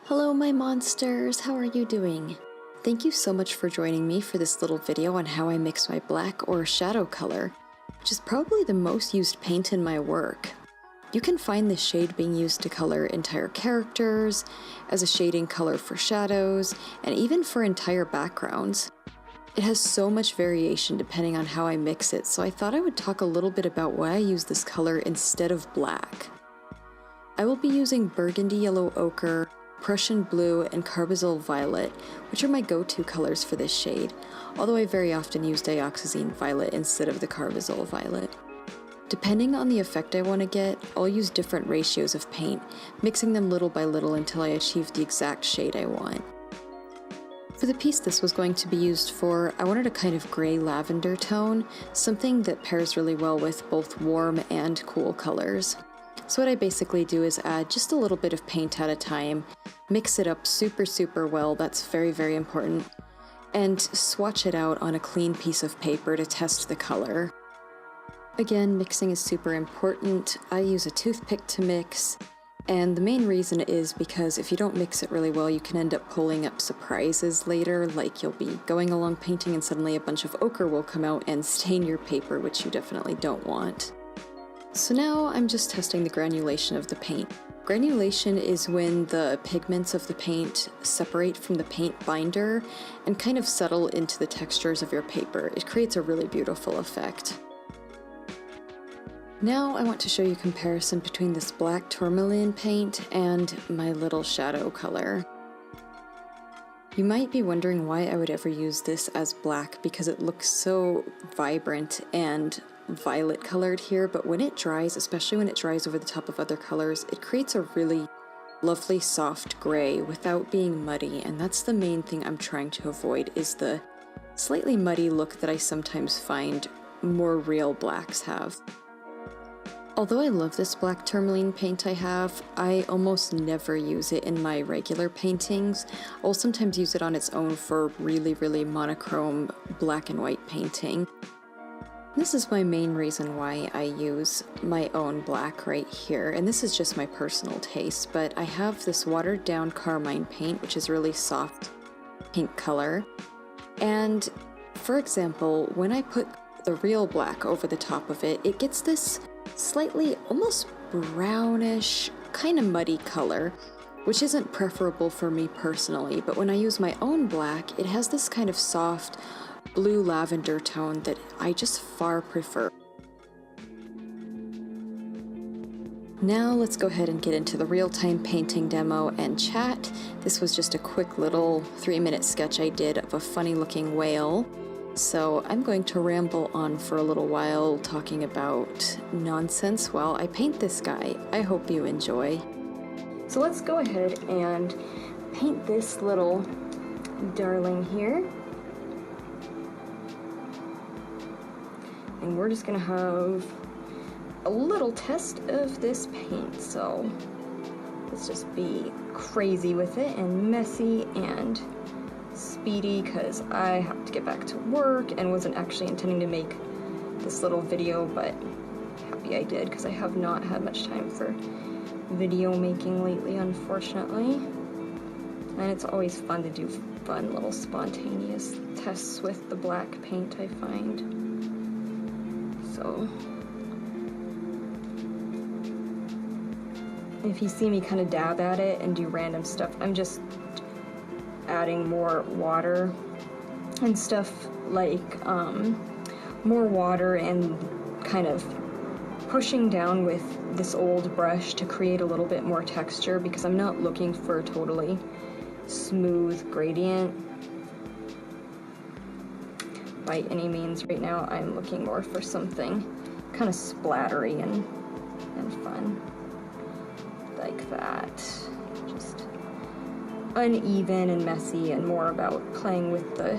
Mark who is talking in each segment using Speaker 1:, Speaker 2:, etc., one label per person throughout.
Speaker 1: Hello my monsters, how are you doing? Thank you so much for joining me for this little video on how I mix my black or shadow color, which is probably the most used paint in my work. You can find this shade being used to color entire characters, as a shading color for shadows, and even for entire backgrounds. It has so much variation depending on how I mix it, so I thought I would talk a little bit about why I use this color instead of black. I will be using burgundy yellow ochre, Prussian blue, and carbazole violet, which are my go-to colors for this shade, although I very often use dioxazine violet instead of the carbazole violet. Depending on the effect I want to get, I'll use different ratios of paint, mixing them little by little until I achieve the exact shade I want. For the piece this was going to be used for, I wanted a kind of gray lavender tone, something that pairs really well with both warm and cool colors. So what I basically do is add just a little bit of paint at a time, mix it up super well, that's very important, and swatch it out on a clean piece of paper to test the color. Again, mixing is super important. I use a toothpick to mix, and the main reason is because if you don't mix it really well, you can end up pulling up surprises later, like you'll be going along painting and suddenly a bunch of ochre will come out and stain your paper, which you definitely don't want. So now I'm just testing the granulation of the paint. Granulation is when the pigments of the paint separate from the paint binder and kind of settle into the textures of your paper. It creates a really beautiful effect. Now I want to show you a comparison between this black tourmaline paint and my little shadow color. You might be wondering why I would ever use this as black because it looks so vibrant and violet colored here, but when it dries, especially when it dries over the top of other colors, it creates a really lovely soft gray without being muddy, and that's the main thing I'm trying to avoid, is the slightly muddy look that I sometimes find more real blacks have. Although I love this black tourmaline paint I have, I almost never use it in my regular paintings. I'll sometimes use it on its own for really monochrome black and white painting. This is my main reason why I use my own black right here, and this is just my personal taste, but I have this watered down carmine paint, which is really soft pink color, and for example, when I put the real black over the top of it, it gets this slightly almost brownish, kind of muddy color, which isn't preferable for me personally, but when I use my own black, it has this kind of soft, blue lavender tone that I just far prefer. Now let's go ahead and get into the real-time painting demo and chat. This was just a quick little 3-minute sketch I did of a funny looking whale. So I'm going to ramble on for a little while talking about nonsense while I paint this guy. I hope you enjoy. So let's go ahead and paint this little darling here. And we're just gonna have a little test of this paint, so let's just be crazy with it and messy and speedy because I have to get back to work and wasn't actually intending to make this little video, but happy I did because I have not had much time for video making lately, unfortunately. And it's always fun to do fun little spontaneous tests with the black paint, I find. So if you see me kind of dab at it and do random stuff, I'm just adding more water and stuff, like more water, and kind of pushing down with this old brush to create a little bit more texture because I'm not looking for a totally smooth gradient by any means right now. I'm looking more for something kind of splattery and fun like that. Just uneven and messy and more about playing with the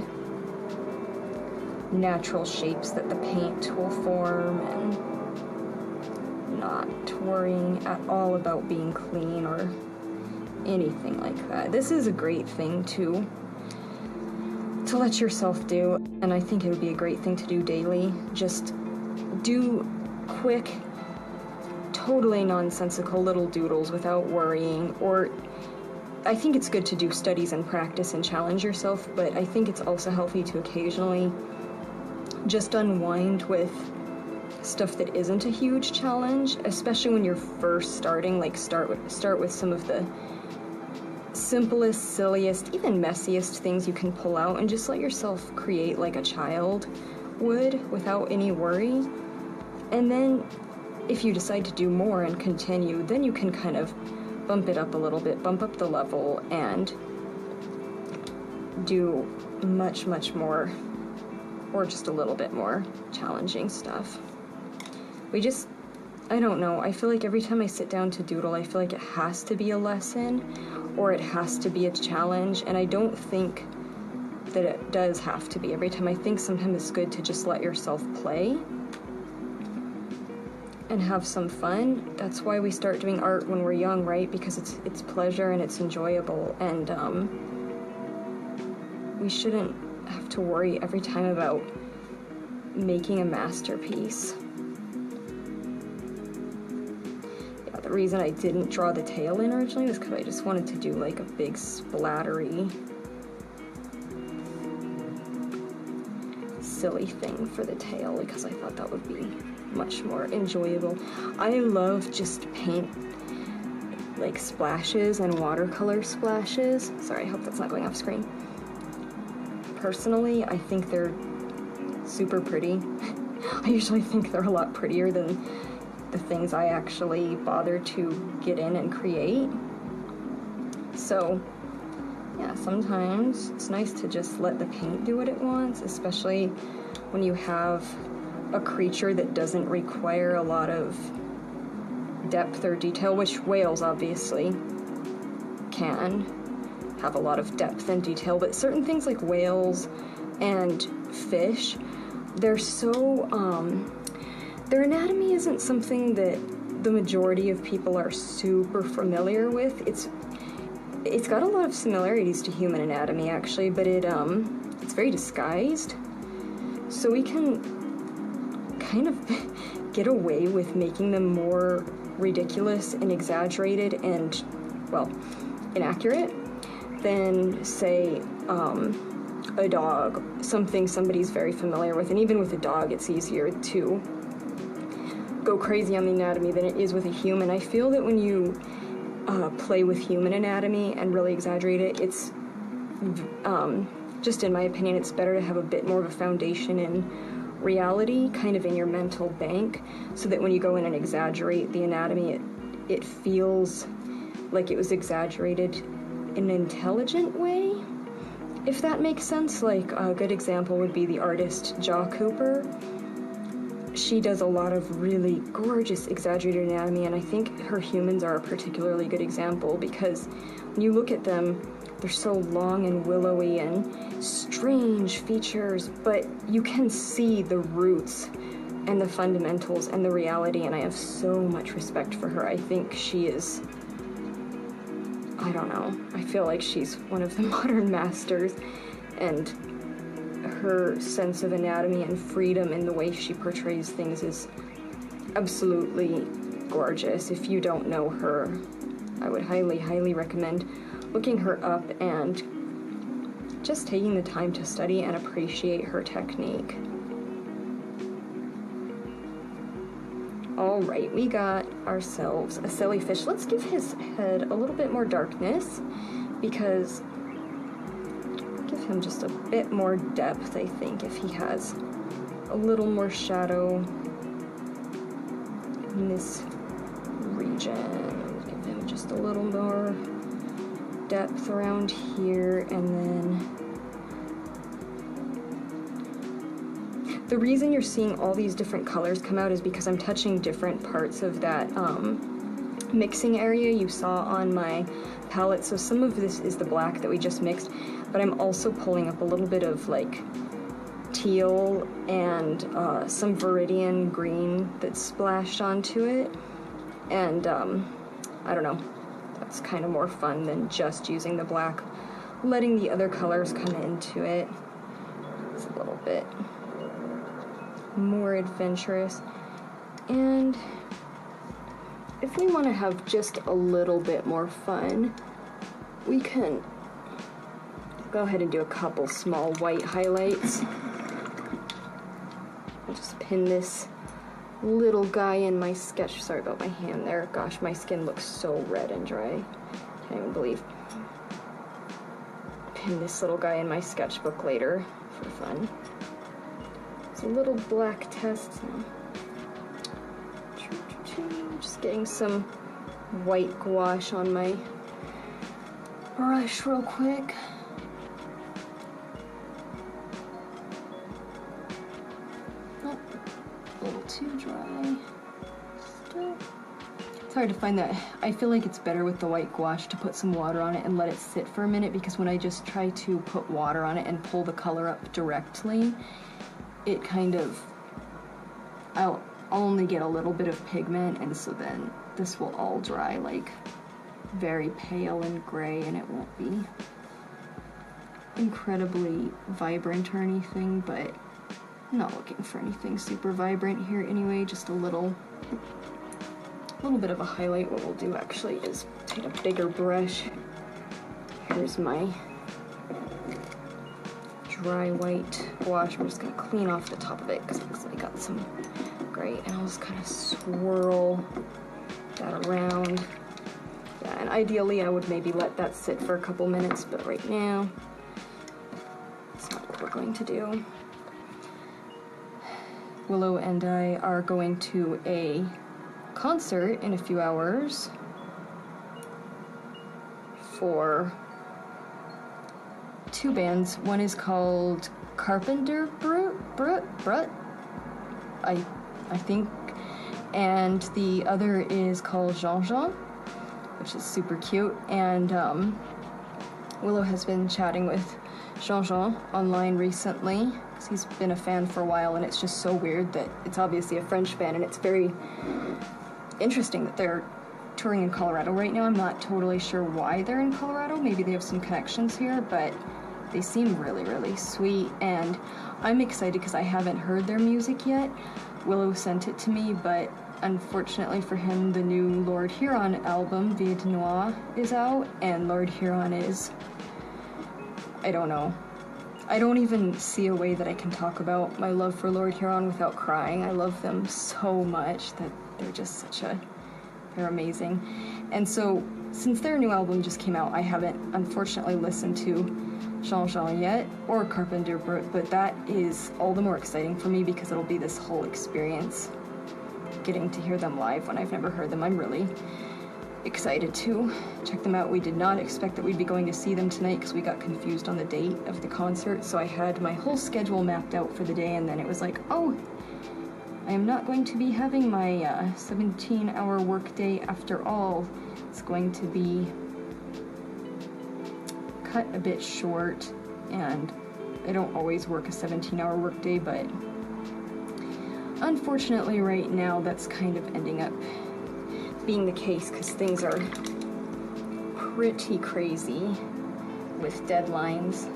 Speaker 1: natural shapes that the paint will form and not worrying at all about being clean or anything like that. This is a great thing to let yourself do, and I think it would be a great thing to do daily. Just do quick, totally nonsensical little doodles without worrying, or
Speaker 2: I think it's good to do studies and practice and challenge yourself, but I think it's also healthy to occasionally just unwind with stuff that isn't a huge challenge, especially when you're first starting. Like start with some of the simplest, silliest, even messiest things you can pull out, and just let yourself create like a child would without any worry. And then if you decide to do more and continue, then you can kind of bump it up a little bit, bump up the level, and do much more, or just a little bit more challenging stuff. I don't know, I feel like every time I sit down to doodle, I feel like it has to be a lesson, or it has to be a challenge, and I don't think that it does have to be every time. I think sometimes it's good to just let yourself play and have some fun. That's why we start doing art when we're young, right? Because it's pleasure and it's enjoyable, and we shouldn't have to worry every time about making a masterpiece. Yeah, the reason I didn't draw the tail in originally was because I just wanted to do like a big splattery, silly thing for the tail, because I thought that would be much more enjoyable. I love just paint like splashes and watercolor splashes. Sorry, I hope that's not going off screen. Personally, I think they're super pretty. I usually think they're a lot prettier than the things I actually bother to get in and create. So yeah, sometimes it's nice to just let the paint do what it wants, especially when you have a creature that doesn't require a lot of depth or detail, which whales obviously can have a lot of depth and detail, but certain things like whales and fish, they're so, their anatomy isn't something that the majority of people are super familiar with. It's got a lot of similarities to human anatomy, actually, but it's very disguised. So we can kind of get away with making them more ridiculous and exaggerated and, well, inaccurate than, say, a dog, something somebody's very familiar with. And even with a dog, it's easier to go crazy on the anatomy than it is with a human. I feel that when you play with human anatomy and really exaggerate it, it's, just in my opinion, it's better to have a bit more of a foundation in reality, kind of in your mental bank, so that when you go in and exaggerate the anatomy, it feels like it was exaggerated in an intelligent way, if that makes sense. Like, a good example would be the artist Jaw Cooper. She does a lot of really gorgeous exaggerated anatomy, and I think her humans are a particularly good example, because when you look at them, they're so long and willowy and strange features, but you can see the roots and the fundamentals and the reality, and I have so much respect for her. I think she is, I don't know, I feel like she's one of the modern masters, and her sense of anatomy and freedom in the way she portrays things is absolutely gorgeous. If you don't know her, I would highly recommend looking her up and just taking the time to study and appreciate her technique. All right, we got ourselves a silly fish. Let's give his head a little bit more darkness, because give him just a bit more depth, I think, if he has a little more shadow in this region. Give him just a little more depth around here, and then the reason you're seeing all these different colors come out is because I'm touching different parts of that mixing area you saw on my palette. So some of this is the black that we just mixed, but I'm also pulling up a little bit of like teal and some Viridian green that's splashed onto it, and I don't know, that's kind of more fun than just using the black, letting the other colors come into it. It's a little bit more adventurous. And if we want to have just a little bit more fun, we can go ahead and do a couple small white highlights. I'll just pin this little guy in my sketch. Sorry about my hand there. Gosh, my skin looks so red and dry. Can't even believe. Pin this little guy in my sketchbook later for fun. It's a little black test. Just getting some white gouache on my brush real quick. Oh, a little too dry. Still. It's hard to find that. I feel like it's better with the white gouache to put some water on it and let it sit for a minute, because when I just try to put water on it and pull the color up directly, it kind of, I'll only get a little bit of pigment, and so then this will all dry like very pale and gray, and it won't be incredibly vibrant or anything, but I'm not looking for anything super vibrant here anyway, just a little bit of a highlight. What we'll do actually is take a bigger brush. Here's my dry white gouache. I'm just gonna clean off the top of it because it looks like I got some gray, and I'll just kind of swirl that around. Yeah, and ideally I would maybe let that sit for a couple minutes, but right now it's not what we're going to do. Willow and I are going to a concert in a few hours for two bands. One is called Carpenter Brut, I think, and the other is called Jean Jean, which is super cute. And Willow has been chatting with Jean Jean online recently because he's been a fan for a while, and it's just so weird that it's obviously a French band, and it's very interesting that they're touring in Colorado right now. I'm not totally sure why they're in Colorado. Maybe they have some connections here, but they seem really, really sweet, and I'm excited because I haven't heard their music yet. Willow sent it to me, but unfortunately for him, the new Lord Huron album, Vie de Noir, is out, and Lord Huron is, I don't know. I don't even see a way that I can talk about my love for Lord Huron without crying. I love them so much that they're just they're amazing. And so, since their new album just came out, I haven't unfortunately listened to Jean Jean yet, or Carpenter Brut, but that is all the more exciting for me because it'll be this whole experience, getting to hear them live when I've never heard them. I'm really excited to check them out. We did not expect that we'd be going to see them tonight because we got confused on the date of the concert, so I had my whole schedule mapped out for the day, and then it was like, oh, I am not going to be having my 17-hour workday after all. It's going to be cut a bit short, and I don't always work a 17-hour workday, but unfortunately right now that's kind of ending up being the case because things are pretty crazy with deadlines.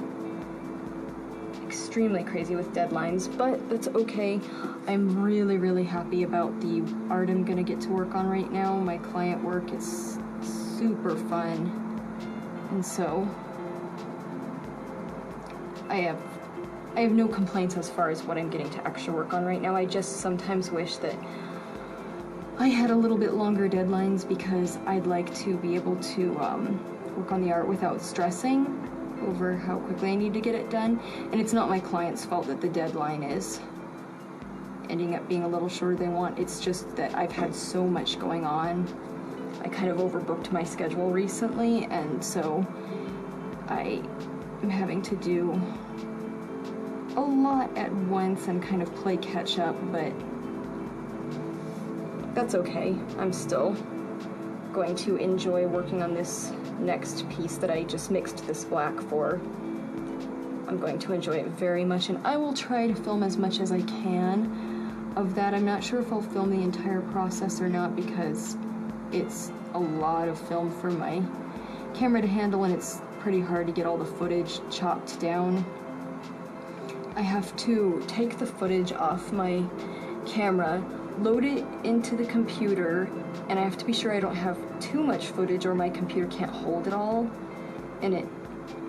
Speaker 2: Extremely crazy with deadlines, but that's okay. I'm really, really happy about the art I'm gonna get to work on right now. My client work is super fun, and so I have no complaints as far as what I'm getting to actually work on right now. I just sometimes wish that I had a little bit longer deadlines because I'd like to be able to work on the art without stressing over how quickly I need to get it done. And it's not my client's fault that the deadline is ending up being a little shorter than I want. It's just that I've had so much going on. I kind of overbooked my schedule recently, and so I am having to do a lot at once and kind of play catch up, but that's okay. I'm still going to enjoy working on this next piece that I just mixed this black for. I'm going to enjoy it very much, and I will try to film as much as I can of that. I'm not sure if I'll film the entire process or not because it's a lot of film for my camera to handle, and it's pretty hard to get all the footage chopped down. I have to take the footage off my camera, load it into the computer, and I have to be sure I don't have too much footage or my computer can't hold it all. and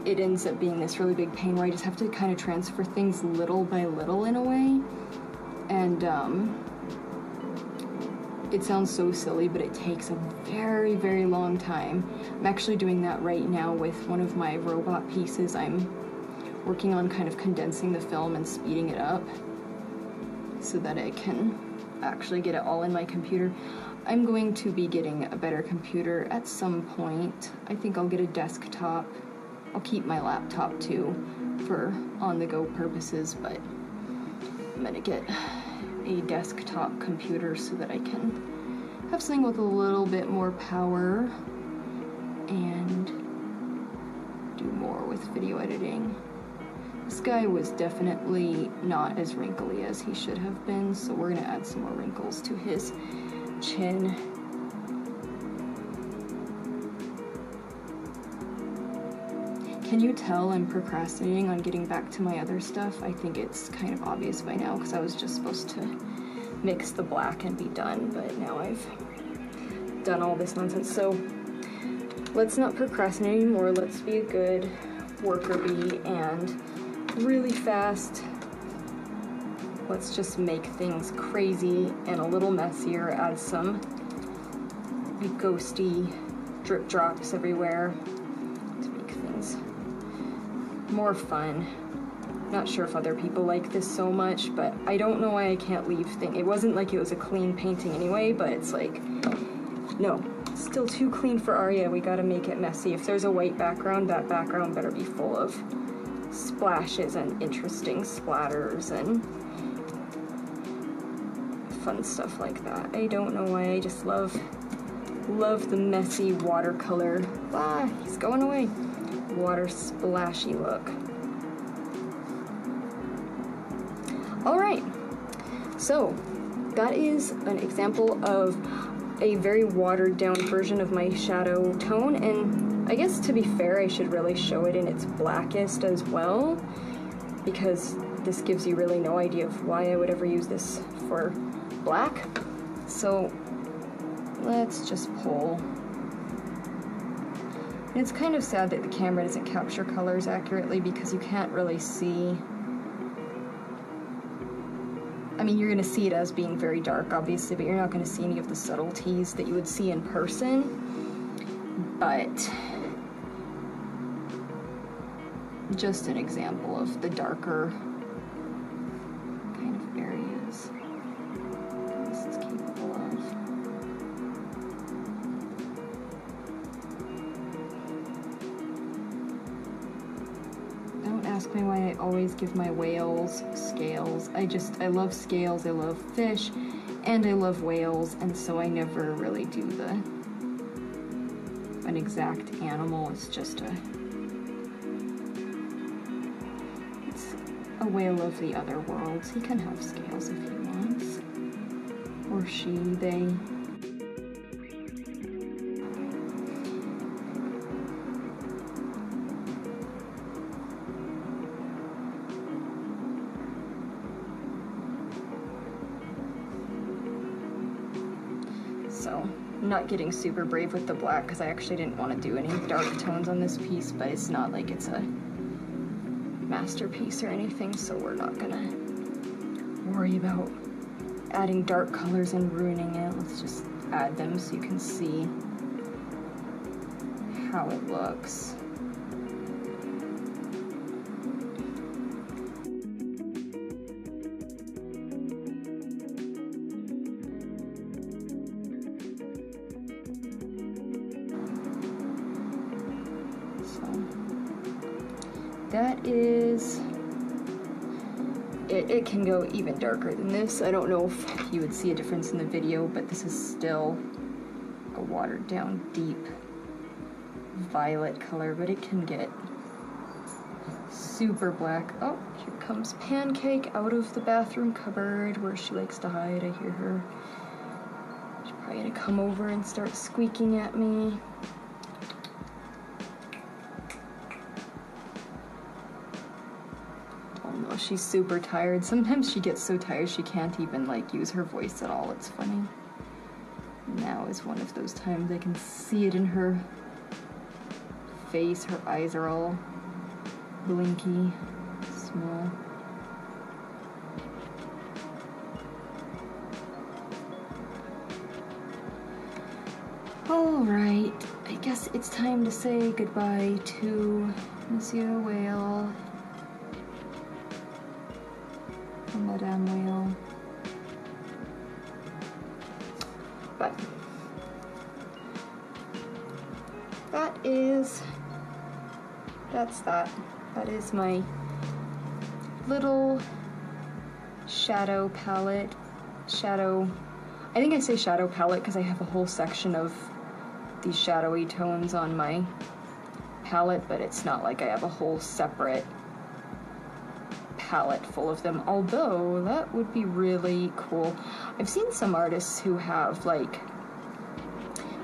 Speaker 2: it ends up being this really big pain where I just have to kind of transfer things little by little in a way. And it sounds so silly, but it takes a very, very long time. I'm actually doing that right now with one of my robot pieces. I'm working on kind of condensing the film and speeding it up so that I can actually get it all in my computer. I'm going to be getting a better computer at some point. I think I'll get a desktop. I'll keep my laptop too for on-the-go purposes, but I'm gonna get a desktop computer so that I can have something with a little bit more power and do more with video editing. This guy was definitely not as wrinkly as he should have been, so we're gonna add some more wrinkles to his chin. Can you tell I'm procrastinating on getting back to my other stuff? I think it's kind of obvious by now because I was just supposed to mix the black and be done, but now I've done all this nonsense. So let's not procrastinate anymore. Let's be a good worker bee and really fast. Let's just make things crazy and a little messier. Add some big ghosty drip drops everywhere to make things more fun. Not sure if other people like this so much, but I don't know why I can't leave things. It wasn't like it was a clean painting anyway, but it's like, no, still too clean for Aria. We gotta make it messy. If there's a white background, that background better be full of splashes and interesting splatters and fun stuff like that. I don't know why, I just love the messy watercolor. Ah, he's going away. Water splashy look. All right, so that is an example of a very watered down version of my shadow tone, and I guess to be fair, I should really show it in its blackest as well, because this gives you really no idea of why I would ever use this for black. So let's just pull. And it's kind of sad that the camera doesn't capture colors accurately because you can't really see. I mean, you're gonna see it as being very dark, obviously, but you're not gonna see any of the subtleties that you would see in person. But just an example of the darker kind of areas this is capable of. Don't ask me why I always give my whales scales. I love scales, I love fish, and I love whales, and so I never really do an exact animal. It's just it's a whale of the other worlds. He can have scales if he wants. Or she, they. So, I'm not getting super brave with the black because I actually didn't want to do any dark tones on this piece, but it's not like it's a masterpiece or anything, so we're not gonna worry about adding dark colors and ruining it. Let's just add them so you can see how it looks. That is, it can go even darker than this. I don't know if you would see a difference in the video, but this is still a watered down deep violet color, but it can get super black. Oh, here comes Pancake out of the bathroom cupboard where she likes to hide. I hear her. She's probably gonna come over and start squeaking at me. She's super tired. Sometimes she gets so tired she can't even like use her voice at all. It's funny. Now is one of those times. I can see it in her face. Her eyes are all blinky, small. Alright, I guess it's time to say goodbye to Monsieur Whale and Madame Whale. But that is my little shadow palette. I think I say shadow palette because I have a whole section of these shadowy tones on my palette, but it's not like I have a whole separate palette full of them, although that would be really cool. I've seen some artists who have like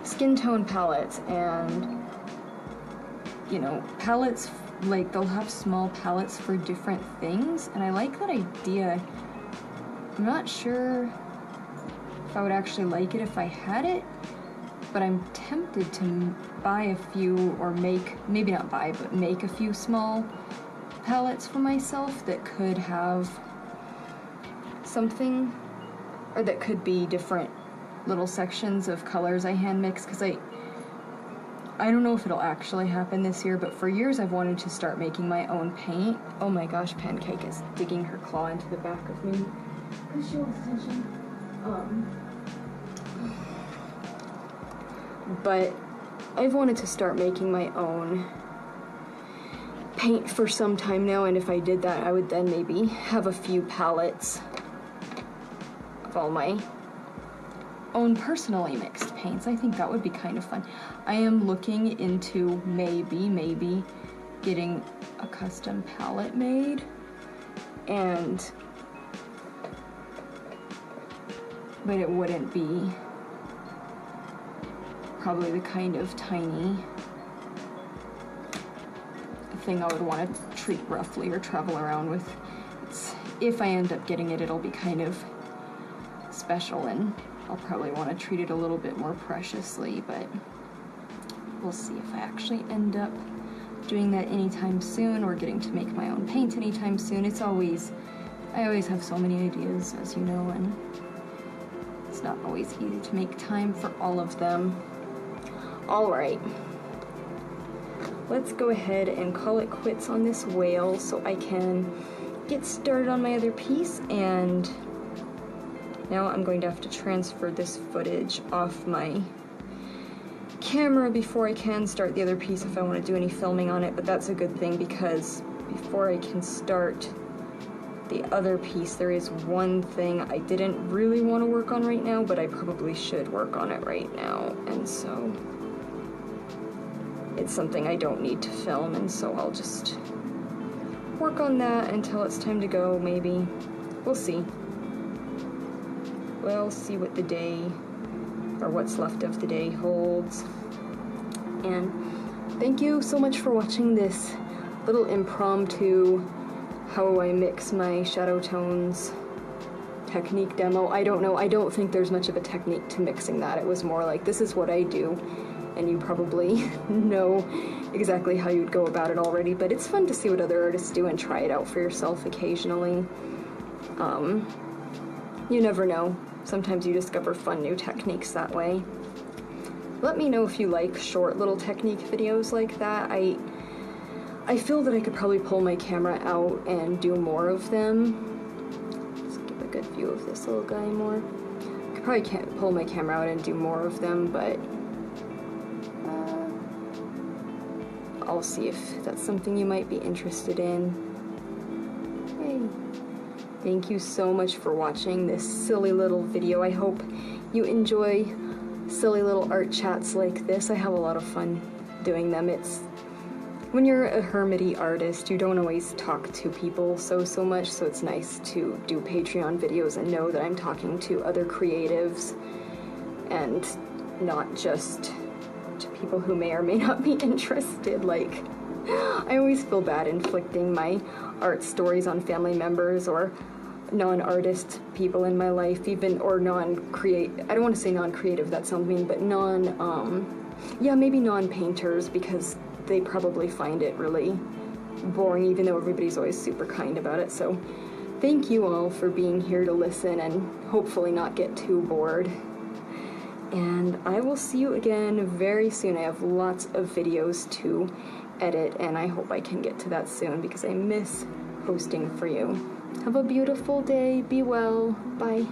Speaker 2: skin tone palettes and, you know, palettes, like they'll have small palettes for different things, and I like that idea. I'm not sure if I would actually like it if I had it, but I'm tempted to buy a few, or maybe not buy, but make a few small palettes for myself that could have something, or that could be different little sections of colors I hand mix, because I don't know if it'll actually happen this year, but for years I've wanted to start making my own paint. Oh my gosh, Pancake is digging her claw into the back of me because she wants attention. But I've wanted to start making my own paint for some time now, and if I did that, I would then maybe have a few palettes of all my own personally mixed paints. I think that would be kind of fun. I am looking into maybe getting a custom palette made, but it wouldn't be probably the kind of tiny thing I would want to treat roughly or travel around with. If I end up getting it, it'll be kind of special, and I'll probably want to treat it a little bit more preciously, but we'll see if I actually end up doing that anytime soon, or getting to make my own paint anytime soon. I always have so many ideas, as you know, and it's not always easy to make time for all of them. Alright, let's go ahead and call it quits on this whale so I can get started on my other piece, and now I'm going to have to transfer this footage off my camera before I can start the other piece if I want to do any filming on it, but that's a good thing because before I can start the other piece, there is one thing I didn't really want to work on right now, but I probably should work on it right now, and so it's something I don't need to film, and so I'll just work on that until it's time to go, maybe. We'll see. We'll see what the day, or what's left of the day, holds. And thank you so much for watching this little impromptu how I mix my shadow tones technique demo. I don't know, I don't think there's much of a technique to mixing that. It was more like, this is what I do, and you probably know exactly how you'd go about it already, but it's fun to see what other artists do and try it out for yourself occasionally. You never know. Sometimes you discover fun new techniques that way. Let me know if you like short little technique videos like that. I feel that I could probably pull my camera out and do more of them. Let's give a good view of this little guy more. I could probably can't pull my camera out and do more of them, but I'll see if that's something you might be interested in. Hey. Thank you so much for watching this silly little video. I hope you enjoy silly little art chats like this. I have a lot of fun doing them. It's when you're a hermity artist, you don't always talk to people so much, so it's nice to do Patreon videos and know that I'm talking to other creatives and not just to people who may or may not be interested. Like, I always feel bad inflicting my art stories on family members or non-artist people in my life, even, or non-creative. I don't want to say non-creative, that sounds mean, but maybe non-painters, because they probably find it really boring, even though everybody's always super kind about it. So thank you all for being here to listen and hopefully not get too bored. And I will see you again very soon. I have lots of videos to edit, and I hope I can get to that soon because I miss posting for you. Have a beautiful day. Be well. Bye.